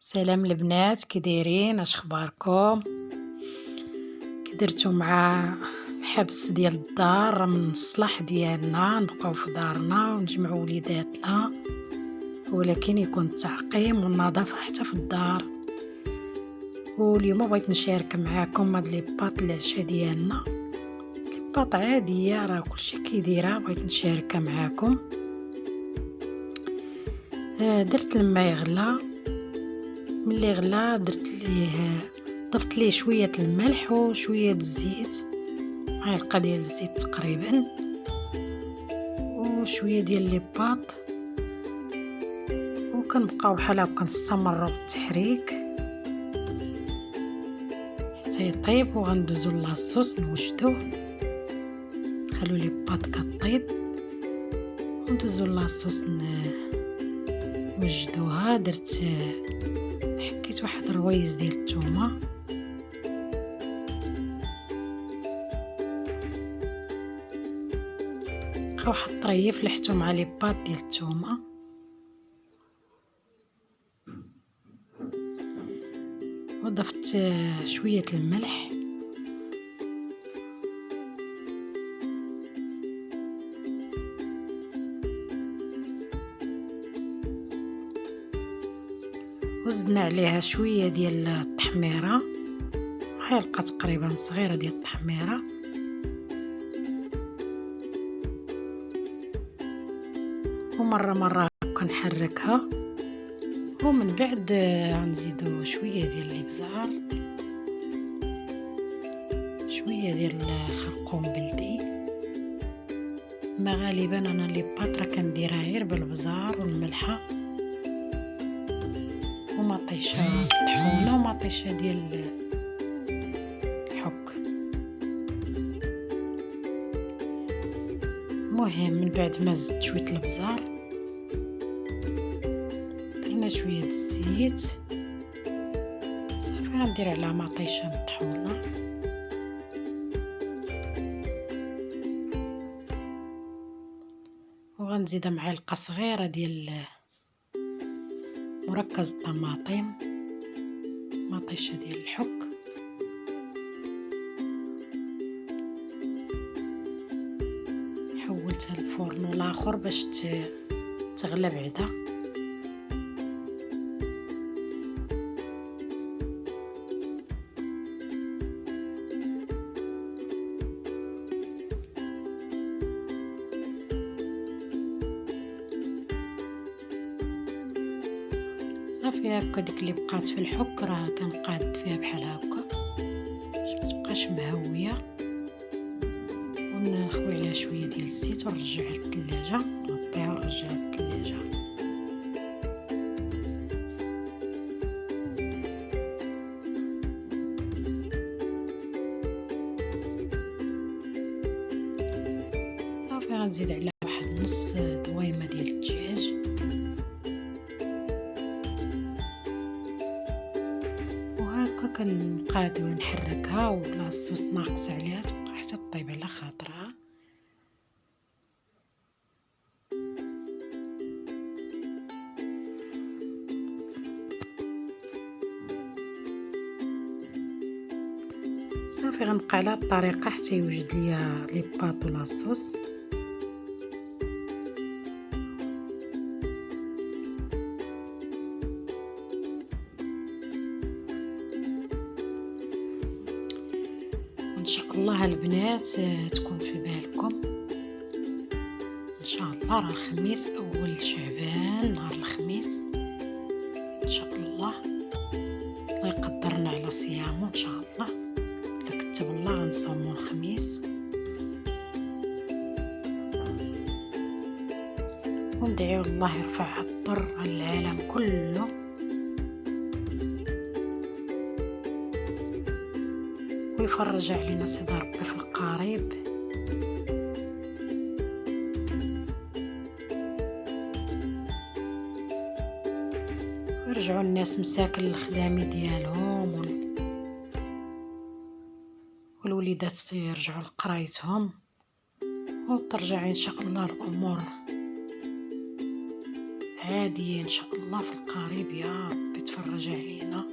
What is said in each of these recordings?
سلام البنات، كي دايرين؟ اش اخباركم؟ كي درتو مع الحبس ديال الدار من الصلاح ديالنا نبقاو في دارنا ونجمعوا وليداتنا، ولكن يكون التعقيم والنظافه حتى في الدار. واليوم بغيت نشارك معاكم هاد لي باط العشاء ديالنا، لي باط عاديه راه كلشي كيديرها، بغيت نشاركها معاكم. درت الماء يغلى، ملي غلا ضفت ليه شويه الملح وشويه الزيت، معلقه ديال الزيت تقريبا، وشويه ديال لي باط، وكنبقاو بحال هكا نستمروا بالتحريك حتى يطيب. وغندوزو لاصوص نوجدوه، نخلو لي باط كطيب وندوزو لاصوص نوجدوها. حكيت واحد الرويز ديال الثومه، واحد الطريف لحتو مع لي باط ديال الثومه، وضفت شويه الملح وزدنا عليها شويه ديال التحميره، معلقه تقريبا صغيره ديال التحميره، ومره كنحركها. ومن بعد غنزيدو شويه ديال الابزار، شويه ديال خرقوم بلدي. ما غالبا انا لي باترا كنديرها غير بالبزار والملحه ومطيشه طحونه ومطيشه ديال الحك. المهم من بعد ما زدت شويه البزار درنا شويه الزيت صافي، غندير عليها مطيشه مطحونه وغنزيد معلقه صغيره ديال مركز الطماطم، مطيشه ديال الحك، حولتها للفرن الاخر باش تغلى بعدا. صافي هكا ديك اللي بقات في الحك راه كنقاد فيها بحال هكا باش متبقاش مهويه، ونخوي عليها شويه ديال الزيت ونرجعها للثلاجه، نغطيها ونرجعها للثلاجه. صافي غنزيد عليها واحد نص دويمه ديال الدجاج، وهكا كنقادو ونحركها وبلا الصوص ناقص عليها تبقى حتى طيب على خاطرها. صافي غنبقى على الطريقه حتى يوجد ليا لي باط ولا الصوص. ان شاء الله البنات تكون في بالكم، ان شاء الله راه الخميس اول شعبان، نهار الخميس ان شاء الله يقدرنا على صيامه ان شاء الله، الا كتب الله غنصومو الخميس. وندعيو الله يرفع الضر على العالم كله، ويفرج علينا سيدي ربي في القريب. ويرجعوا الناس مساكن للخدامي ديالهم، والوليدات يرجعوا لقرايتهم، وترجع ان شاء الله الامور عاديه ان شاء الله في القريب. يا ربي تفرج تفرج علينا.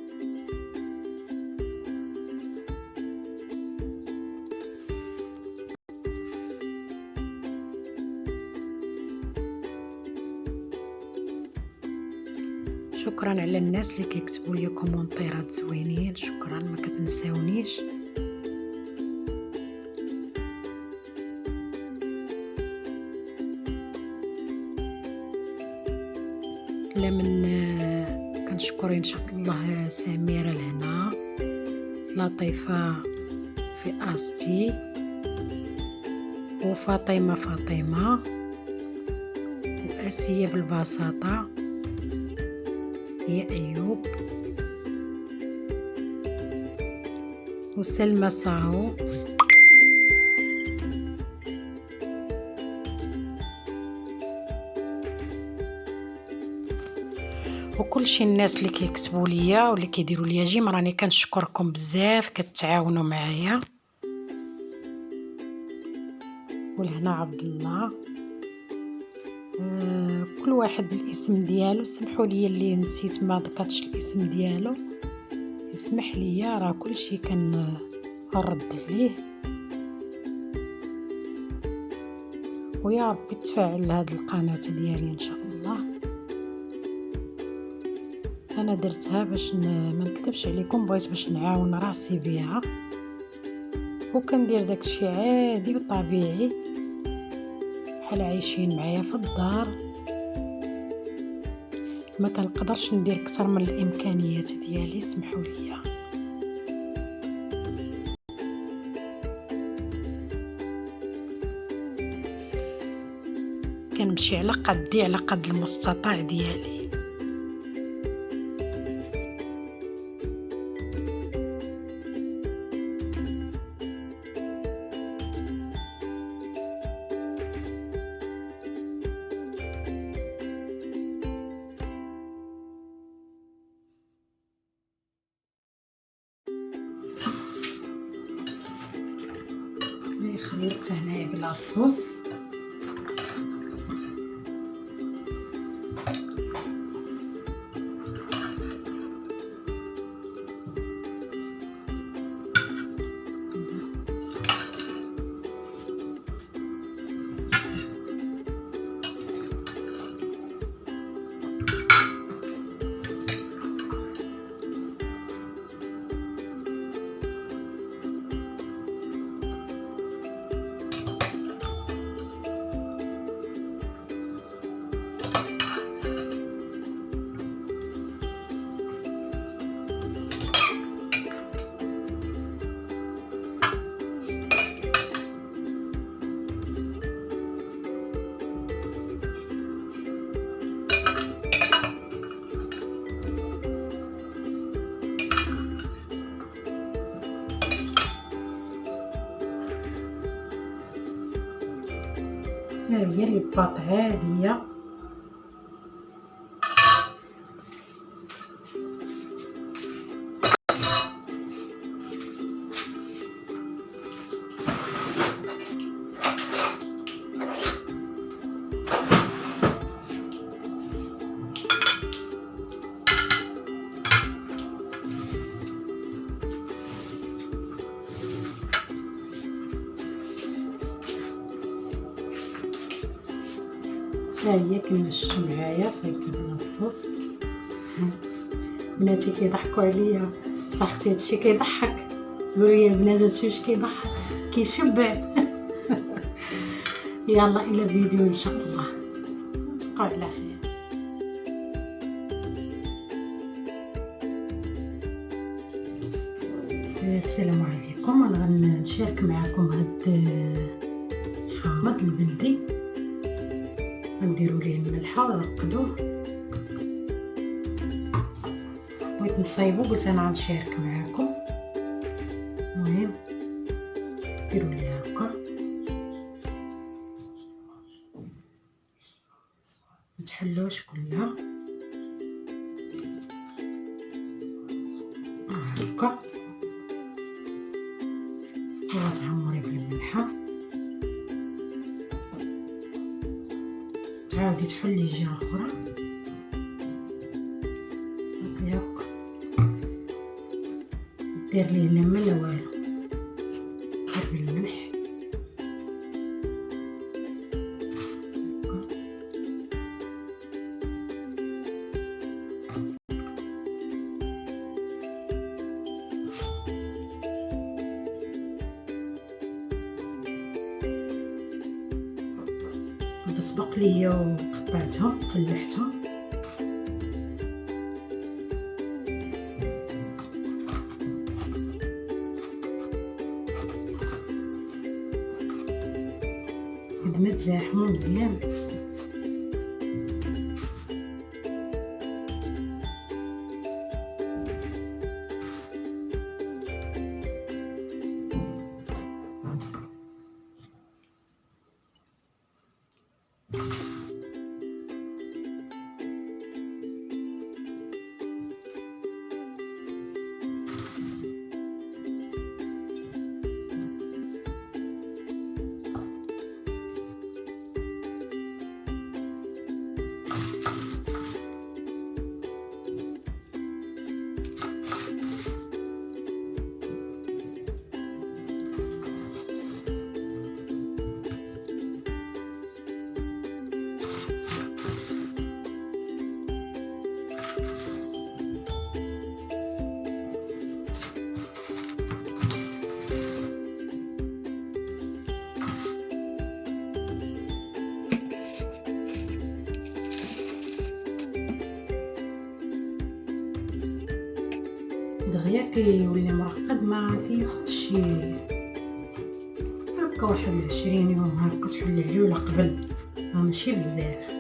شكرا على الناس اللي كيكتبوا لي كومونتيرات زوينين، شكرا، ما كتنساونيش. من كنشكر ان شاء الله سميرة لهنا، لطيفة في استي، وفاطمة واسية بالبساطة، يا ايوب، وسلمى صاو، وكل شي الناس اللي كيكتبوا ليا واللي كيديروا ليا جيم، راني كنشكركم بزاف، كتعاونوا معايا. ولهنا عبد الله، كل واحد بالاسم ديالو، سمحوا لي اللي نسيت ما ذكرتش الاسم ديالو، يسمح لي، راه كل شي كنرد عليه. ويا ربي تفاعل لهاد القناه ديالي ان شاء الله. انا درتها باش ما نكذبش عليكم، بغيت باش نعاون راسي بها، وكندير داكشي عادي وطبيعي بحال عايشين معايا في الدار. ما كنقدرش ندير اكثر من الامكانيات ديالي، سمحوا لي. كنمشي على قدي، على قد المستطاع ديالي. خليت هنايا بلا صوص، هي اللي بطاط عاديه. ها هي كما شفتوا معايا صايبت بلا الصوص. بناتي كيضحكوا عليا، صاحبتي هادشي كيضحك، قولوا لي البنات هادشي واش كيضحك؟ كيشبع. يلا الى فيديو ان شاء الله، تبقاو على خير. السلام عليكم. انا غنشارك معكم هاد الحامض البلدي، غنديروا ليه الملحه ونرقدوه. بغيت نصايبو، قلت انا غنشارك معكم. المهم ديروا ليه هكا، ما تحلوش كلها هكا، وغتعمري بالملحه، تعاودي تحلي جهه اخرى ياك. دير ليه لا ما لا والو، غير بالملح. هادو سبق ليا وقطعتهم فلحتهم. هاد ما تزاحمو مزيان. دغيا كيولي مرقد ما كياخدش هكا واحد 20 يوم هكا تحل عليه ولا قبل، ماشي بزاف.